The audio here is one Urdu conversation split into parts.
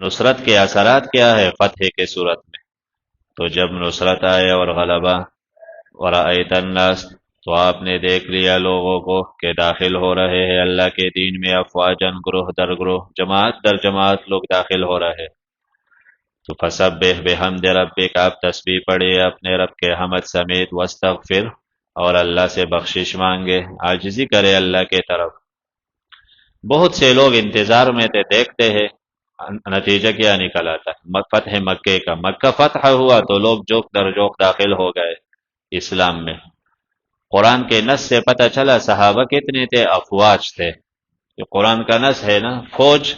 نصرت کے اثرات کیا ہے فتح کے صورت میں؟ تو جب نصرت آئے اور غلبہ، ورأیت الناس، تو آپ نے دیکھ لیا لوگوں کو کہ داخل ہو رہے ہیں اللہ کے دین میں افواجن، گروہ در گروہ، جماعت در جماعت لوگ داخل ہو رہے۔ تو فسبح بحمد ربک، آپ تسبیح پڑھے اپنے رب کے حمد سمیت، واستغفر، اور اللہ سے بخشش مانگے، عاجزی کرے اللہ کے طرف۔ بہت سے لوگ انتظار میں تھے، دیکھتے ہیں نتیجہ کیا نکل آتا ہے فتح مکے کا۔ مکہ فتح ہوا تو لوگ جوک در جوک داخل ہو گئے اسلام میں۔ قرآن کے نص سے پتہ چلا صحابہ کتنے تھے، افواج تھے۔ یہ قرآن کا نص ہے نا، فوج،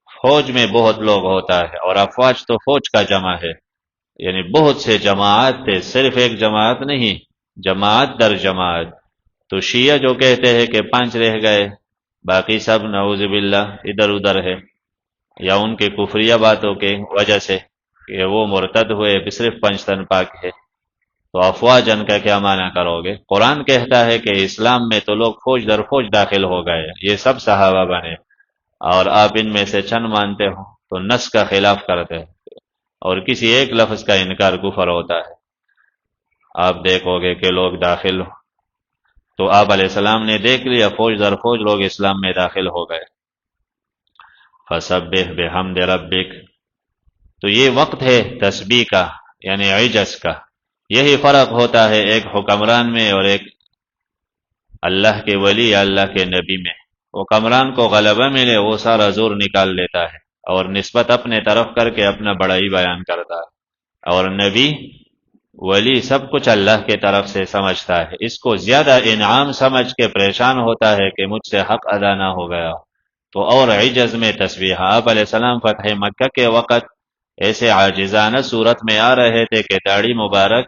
فوج میں بہت لوگ ہوتا ہے، اور افواج تو فوج کا جمع ہے، یعنی بہت سے جماعت تھے، صرف ایک جماعت نہیں، جماعت در جماعت۔ تو شیعہ جو کہتے ہیں کہ 5 رہ گئے، باقی سب نعوذ باللہ ادھر ادھر ہے، یا ان کے کفریہ باتوں کے وجہ سے کہ وہ مرتد ہوئے، صرف 5 تن پاک ہے۔ تو افواجن کا کیا معنی کرو گے؟ قرآن کہتا ہے کہ اسلام میں تو لوگ فوج در فوج داخل ہو گئے، یہ سب صحابہ بنے، اور آپ ان میں سے چند مانتے ہو تو نص کا خلاف کرتے ہیں، اور کسی ایک لفظ کا انکار کفر ہوتا ہے۔ آپ دیکھو گے کہ لوگ داخل، تو آپ علیہ السلام نے دیکھ لیا فوج در فوج لوگ اسلام میں داخل ہو گئے۔ فسبح بحمد ربک، تو یہ وقت ہے تسبیح کا، یعنی عجز کا۔ یہی فرق ہوتا ہے ایک حکمران میں اور ایک اللہ کے ولی یا اللہ کے نبی میں۔ حکمران کو غلبہ ملے، وہ سارا زور نکال لیتا ہے اور نسبت اپنے طرف کر کے اپنا بڑائی بیان کرتا ہے، اور نبی ولی سب کچھ اللہ کے طرف سے سمجھتا ہے، اس کو زیادہ انعام سمجھ کے پریشان ہوتا ہے کہ مجھ سے حق ادا نہ ہو گیا۔ تو اور عجز میں تسبیح، آپ علیہ السلام فتح مکہ کے وقت ایسے عاجزانہ صورت میں آ رہے تھے کہ داڑھی مبارک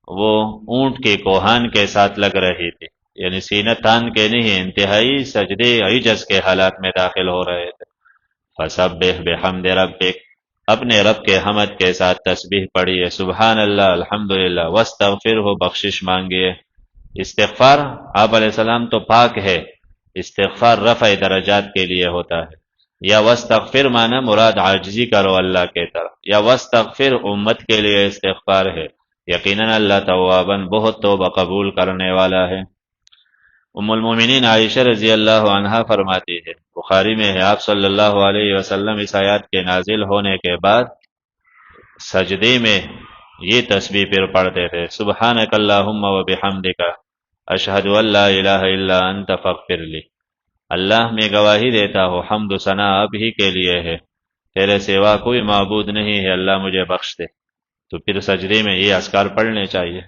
وہ اونٹ کے کوہان کے ساتھ لگ رہی تھی، یعنی سینہ تان کے نہیں، انتہائی سجدے عجز کے حالات میں داخل ہو رہے تھے۔ فسبح بحمد ربک، اپنے رب کے حمد کے ساتھ تسبیح پڑھیے، سبحان اللہ، الحمدللہ، واستغفرہ، بخشش مانگیے۔ استغفار، آپ علیہ السلام تو پاک ہے، استغفار رفع درجات کے لیے ہوتا ہے۔ یا واستغفر معنی مراد عاجزی کرو اللہ کے طرف، یا واستغفر امت کے لیے استغفار ہے، یقیناً اللہ تواباً بہت توبہ قبول کرنے والا ہے۔ ام المومنین عائشہ رضی اللہ عنہا فرماتی ہے، بخاری میں ہے، آپ صلی اللہ علیہ وسلم اس آیات کے نازل ہونے کے بعد سجدے میں یہ تسبیح پھر پڑھتے تھے، سبحانک اللہم و بحمدک، اشہد ان لا الہ الا انت فاغفر لی، اللہ میں گواہی دیتا ہوں حمد و ثنا آپ ہی کے لیے ہے، تیرے سوا کوئی معبود نہیں ہے، اللہ مجھے بخش دے۔ تو پھر سجدے میں یہ اذکار پڑھنے چاہیے۔